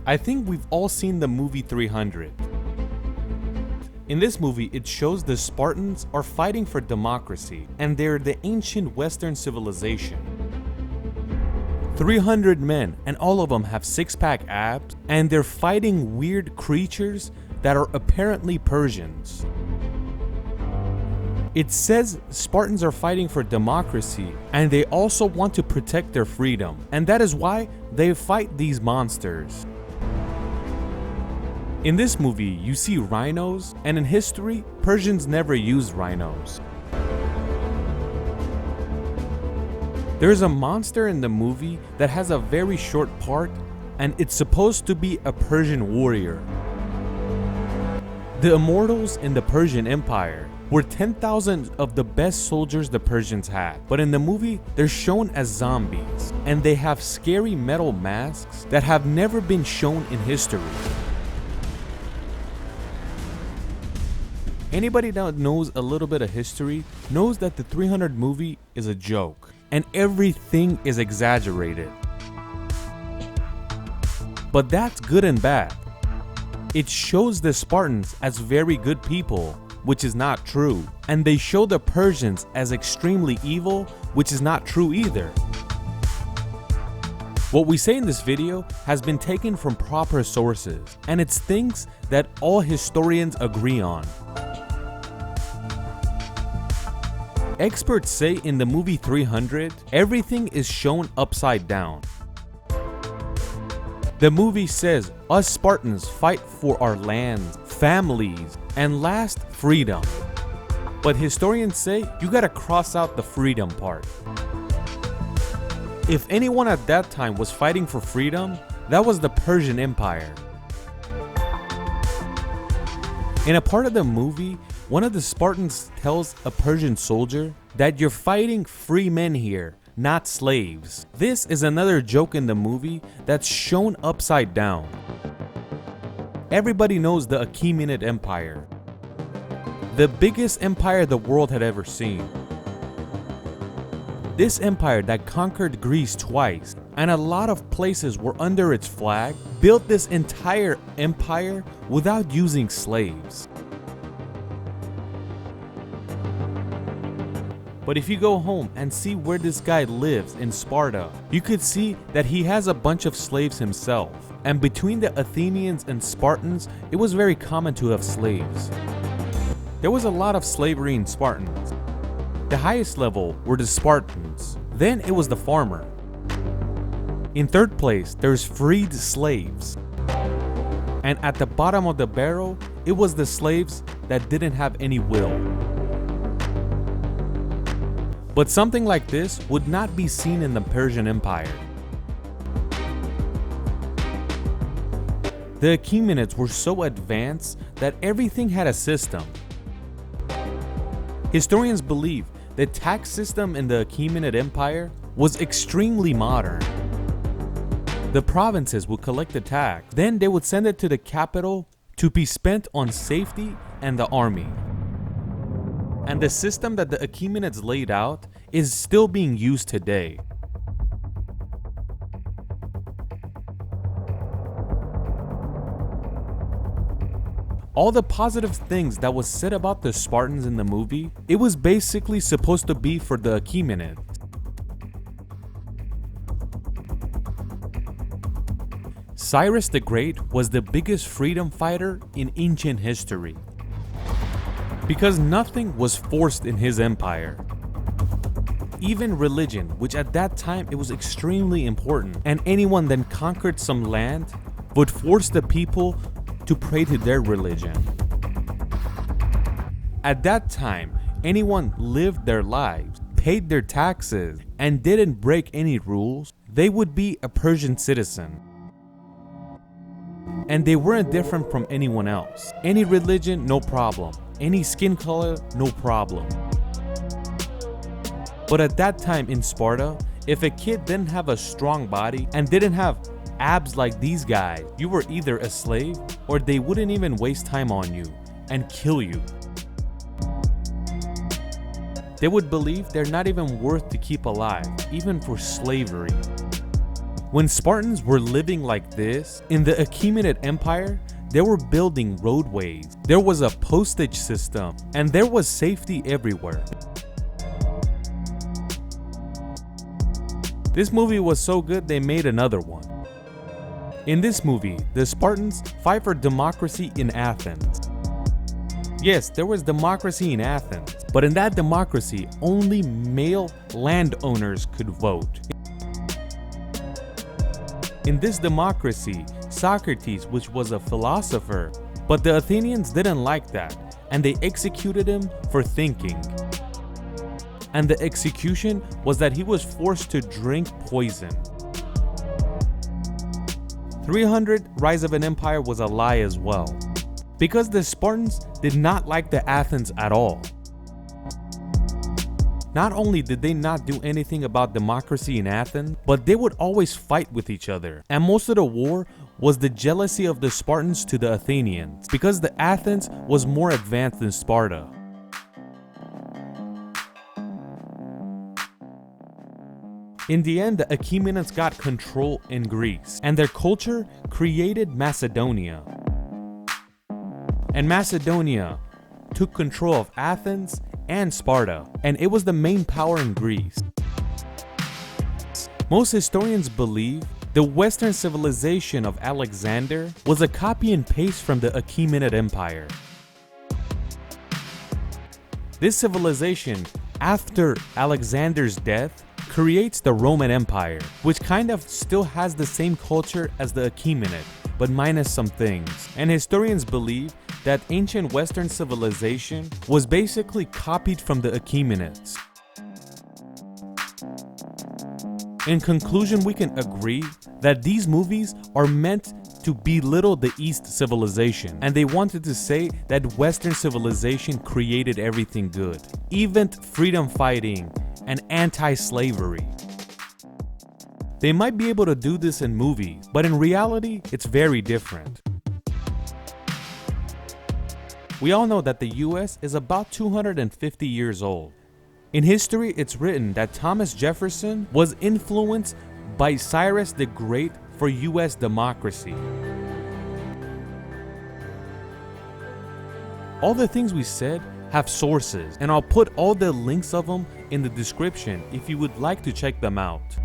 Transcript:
I think we've all seen the movie 300. In this movie, it shows the Spartans are fighting for democracy, and they're the ancient Western civilization. 300 men, and all of them have six-pack abs, and they're fighting weird creatures that are apparently Persians. It says Spartans are fighting for democracy, and they also want to protect their freedom, and that is why they fight these monsters. In this movie, you see rhinos, and in history, Persians never used rhinos. There's a monster in the movie that has a very short part, and it's supposed to be a Persian warrior. The immortals in the Persian Empire were 10,000 of the best soldiers the Persians had, but in the movie, they're shown as zombies, and they have scary metal masks that have never been shown in history. Anybody that knows a little bit of history knows that the 300 movie is a joke, and everything is exaggerated. But that's good and bad. It shows the Spartans as very good people, which is not true, and they show the Persians as extremely evil, which is not true either. What we say in this video has been taken from proper sources, and it's things that all historians agree on. Experts say in the movie 300, everything is shown upside down. The movie says us Spartans fight for our lands, families, and last, freedom. But historians say you gotta cross out the freedom part. If anyone at that time was fighting for freedom, that was the Persian Empire. In a part of the movie, one of the Spartans tells a Persian soldier that you're fighting free men here, not slaves. This is another joke in the movie that's shown upside down. Everybody knows the Achaemenid Empire, the biggest empire the world had ever seen. This empire that conquered Greece twice, and a lot of places were under its flag, built this entire empire without using slaves. But if you go home and see where this guy lives in Sparta, you could see that he has a bunch of slaves himself. And between the Athenians and Spartans, it was very common to have slaves. There was a lot of slavery in Spartans. The highest level were the Spartans. Then it was the farmer. In third place, there's freed slaves. And at the bottom of the barrel, it was the slaves that didn't have any will. But something like this would not be seen in the Persian Empire. The Achaemenids were so advanced that everything had a system. Historians believe the tax system in the Achaemenid Empire was extremely modern. The provinces would collect the tax, then they would send it to the capital to be spent on safety and the army. And the system that the Achaemenids laid out is still being used today. All the positive things that was said about the Spartans in the movie, it was basically supposed to be for the Achaemenids. Cyrus the Great was the biggest freedom fighter in ancient history, because nothing was forced in his empire. Even religion, which at that time it was extremely important, and anyone that conquered some land would force the people to pray to their religion. At that time, anyone lived their lives, paid their taxes, and didn't break any rules, they would be a Persian citizen. And they weren't different from anyone else. Any religion, no problem. Any skin color, no problem. But at that time in Sparta, if a kid didn't have a strong body and didn't have abs like these guys, you were either a slave or they wouldn't even waste time on you and kill you. They would believe they're not even worth to keep alive, even for slavery. When Spartans were living like this, in the Achaemenid Empire, they were building roadways, there was a postage system, and there was safety everywhere. This movie was so good they made another one. In this movie, the Spartans fight for democracy in Athens. Yes, there was democracy in Athens, but in that democracy, only male landowners could vote. In this democracy, Socrates, which was a philosopher, but the Athenians didn't like that, and they executed him for thinking. And the execution was that he was forced to drink poison. 300 Rise of an Empire was a lie as well, because the Spartans did not like the Athens at all. Not only did they not do anything about democracy in Athens, but they would always fight with each other. And most of the war was the jealousy of the Spartans to the Athenians, because the Athens was more advanced than Sparta. In the end, the Achaemenids got control in Greece, and their culture created Macedonia. And Macedonia took control of Athens and Sparta, and it was the main power in Greece. Most historians believe the Western civilization of Alexander was a copy and paste from the Achaemenid Empire. This civilization, after Alexander's death, creates the Roman Empire, which kind of still has the same culture as the Achaemenid, but minus some things. And historians believe that ancient Western civilization was basically copied from the Achaemenids. In conclusion, we can agree that these movies are meant to belittle the East civilization, and they wanted to say that Western civilization created everything good, even freedom fighting and anti-slavery. They might be able to do this in movies, but in reality, it's very different. We all know that the US is about 250 years old. In history, it's written that Thomas Jefferson was influenced by Cyrus the Great for US democracy. All the things we said have sources, and I'll put all the links of them in the description if you would like to check them out.